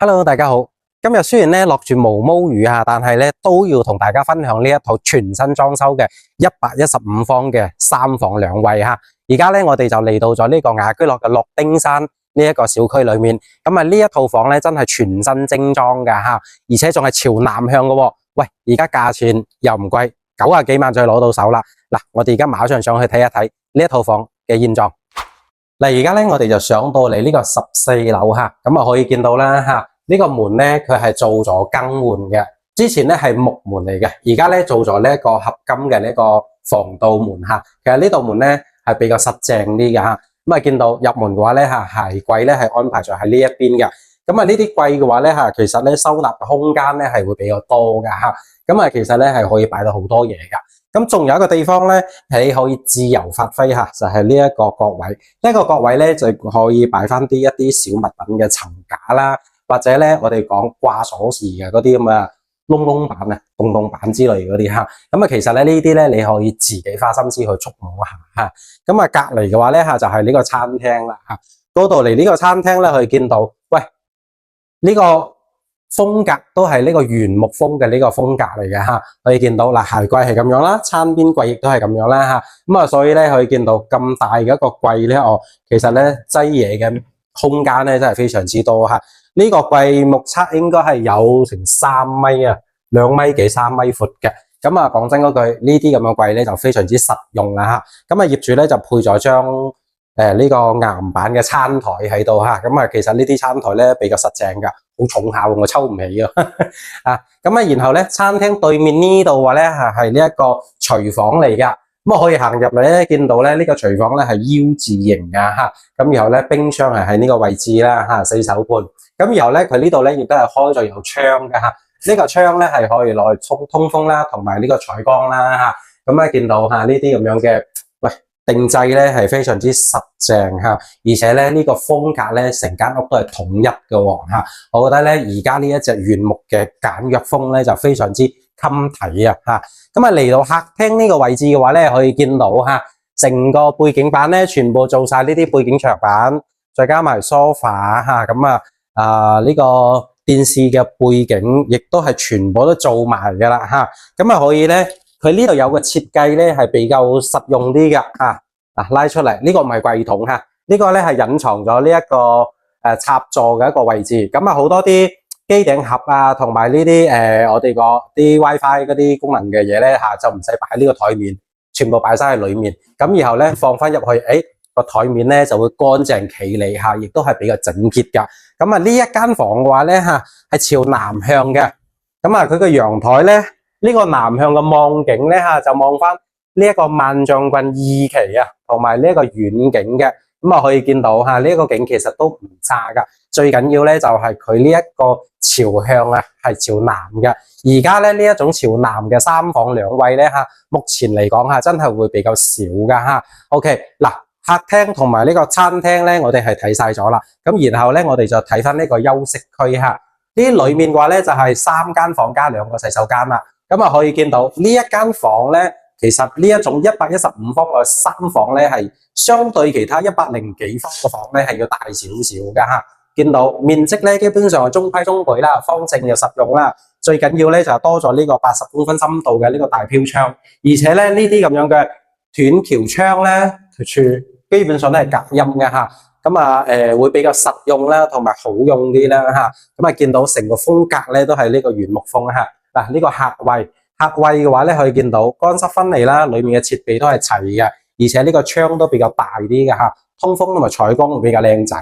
Hello，大家好。今日雖然咧落住毛毛雨啊，但係咧都要同大家分享呢一套全新裝修嘅115方嘅3房2衛哈。而家咧我哋就嚟到咗呢個雅居樂嘅樂丁山呢一個小區裏面。咁啊呢一套房咧真係全新精裝噶哈，而且仲係朝南向嘅喎。喂，而家價錢又唔貴，90幾萬就攞到手啦。嗱，我哋而家馬上上去睇一睇呢一套房嘅現狀。嗱，而家咧我哋就上到嚟呢個14樓哈，咁啊可以見到啦哈。呢個門咧，佢係做咗更換嘅。之前咧係木門嚟嘅，而家咧做咗呢一個合金嘅呢個防盜門吓。其實呢道門咧係比較實淨啲嘅吓。咁啊見到入門嘅話咧吓，鞋櫃咧係安排咗喺呢一邊嘅。咁啊呢啲櫃嘅話咧吓，其實咧收納嘅空間咧係會比較多嘅吓。咁啊其實咧係可以擺到好多嘢噶。咁仲有一個地方咧，你可以自由發揮吓，就係呢一個角位。呢個角位咧就可以擺翻一啲小物品嘅層架啦。或者咧，我哋講掛鎖匙嘅嗰啲咁嘅窿窿板啊、洞洞板之類嗰啲嚇，咁啊其實咧呢啲咧你可以自己花心思去觸摸下嚇。咁啊隔離嘅話咧嚇就係呢個餐廳啦嚇。嗰度嚟呢個餐廳咧可以見到，喂呢個風格都係呢個原木風嘅呢個風格嚟嘅嚇。可以見到嗱，鞋櫃係咁樣啦，餐邊櫃亦都係咁樣啦嚇。咁啊所以咧可以見到咁大嘅一個櫃咧，其實咧擠嘢嘅空間咧真係非常之多嚇。呢個櫃目測應該係有成3米啊，2米幾3米闊嘅。咁啊講真嗰句，呢啲咁嘅櫃咧就非常之實用啦吓。咁啊業主咧就配咗張呢個岩板嘅餐台喺度吓。咁啊其實呢啲餐台咧比較實淨噶，好重下我抽唔起啊。啊咁啊然後咧餐廳對面呢度話咧係呢一個廚房嚟噶。咁啊可以行入嚟咧，見到咧呢個廚房咧係 U 字形噶吓。咁然後咧冰箱係喺呢個位置啦吓，4手半。咁然後咧，佢呢度咧亦都係開咗有窗嘅嚇，呢個窗咧係可以攞嚟通風啦，同埋呢個採光啦嚇。咁咧見到嚇呢啲咁樣嘅，喂定製咧係非常之實淨嚇，而且咧呢個風格咧成間屋都係統一嘅喎嚇。我覺得咧而家呢一隻原木嘅簡約風咧就非常之襟睇啊嚇。咁啊嚟到客廳呢個位置嘅話咧，可以見到嚇成個背景板咧全部做晒呢啲背景牆板，再加埋 sofa 嚇咁啊。呢個電視嘅背景亦都係全部都做埋嘅啦吓，咁啊可以咧，佢呢度有個設計咧係比較實用啲嘅吓，拉出嚟呢個唔係櫃桶吓，呢個咧係隱藏咗呢一個插座嘅一個位置，咁啊好多啲機頂盒啊，同埋呢啲我哋個啲 WiFi 嗰啲功能嘅嘢咧吓，就唔使擺喺呢個台面，全部擺晒喺裏面，咁然後咧放翻入去，個台面咧就會乾淨企理下，亦都係比較整潔噶。咁啊呢一間房嘅話咧吓係朝南向嘅，咁啊佢個陽台咧呢個南向嘅望景咧吓就望翻呢一個萬象郡二期啊，同埋呢一個遠景嘅，咁啊可以見到吓呢一個景其實都唔差噶。最緊要咧就係佢呢一個朝向啊係朝南嘅。而家咧呢一種朝南嘅3房2衛咧吓，目前嚟講吓真係會比較少噶吓。OK 嗱。客廳同埋呢個餐廳咧，我哋係睇晒咗啦。咁然後咧，我哋就睇翻呢個休息區吓。呢裏面嘅話咧，就係3間房加2個洗手間啦。咁啊，可以見到呢一間房咧，其實呢一種115方嘅3房咧，係相對其他100幾方嘅房咧，係要大少少噶吓。見到面積咧，基本上係中規中矩啦，方正又實用啦。最緊要咧就係多咗呢個80公分深度嘅呢個大飄窗，而且咧呢啲咁樣嘅斷橋窗咧，基本上都係隔音嘅吓，咁啊會比較實用啦，同埋好用啲啦吓，咁啊見到成個風格咧都係呢個原木風吓。嗱呢個客位嘅話咧，可以見到乾濕分離啦，裏面嘅設備都係齊嘅，而且呢個窗都比較大啲嘅吓，通風同埋採光會比較靚仔。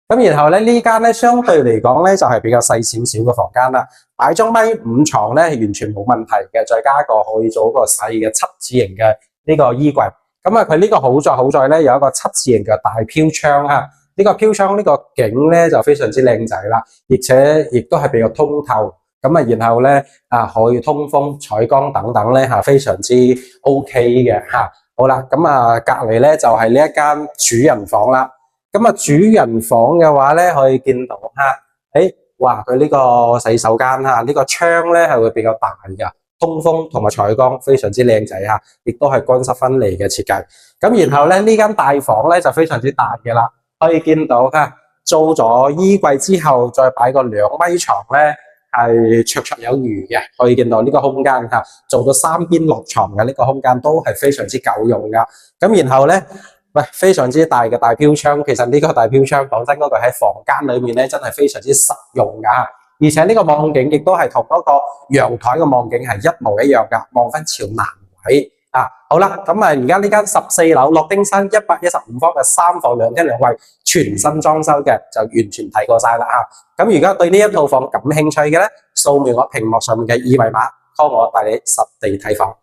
咁然後咧呢間咧相對嚟講咧就係比較細少少嘅房間啦，擺張1.5米床咧係完全冇問題嘅，再加一個可以做一個細嘅7字形嘅呢個衣櫃。咁啊，佢呢個好在咧有一個7字形嘅大飄窗啊！呢個飄窗呢個景咧就非常之靚仔啦，而且亦都係比較通透。咁啊，然後咧可以通風、採光等等咧非常之 OK 嘅吓。好啦，咁啊隔離咧就係呢一間主人房啦。咁啊主人房嘅話咧可以見到哇佢呢個洗手間呢個窗咧係會比較大㗎。通風同埋採光非常之靚仔吓，亦都係乾濕分離嘅設計。咁然後咧呢間大房咧就非常之大嘅啦，可以見到做咗衣櫃之後，再擺個2米床咧，係綽綽有餘嘅。可以見到呢個空間嚇，做到3邊落床嘅呢個空間都係非常之夠用噶。咁然後咧，喂，非常之大嘅大飄窗，其實呢個大飄窗講真嗰句喺房間裏面咧，真係非常之實用噶。而且呢個望景亦都係同嗰個陽台嘅望景係一模一樣噶，望翻朝南位。好啦，咁啊，而家呢間14樓諾丁山115方嘅3房2廳2衛，全新裝修嘅，就完全睇過晒啦嚇。咁如果對呢一套房感興趣嘅咧，掃描我屏幕上面嘅2維碼，call我帶你實地睇房。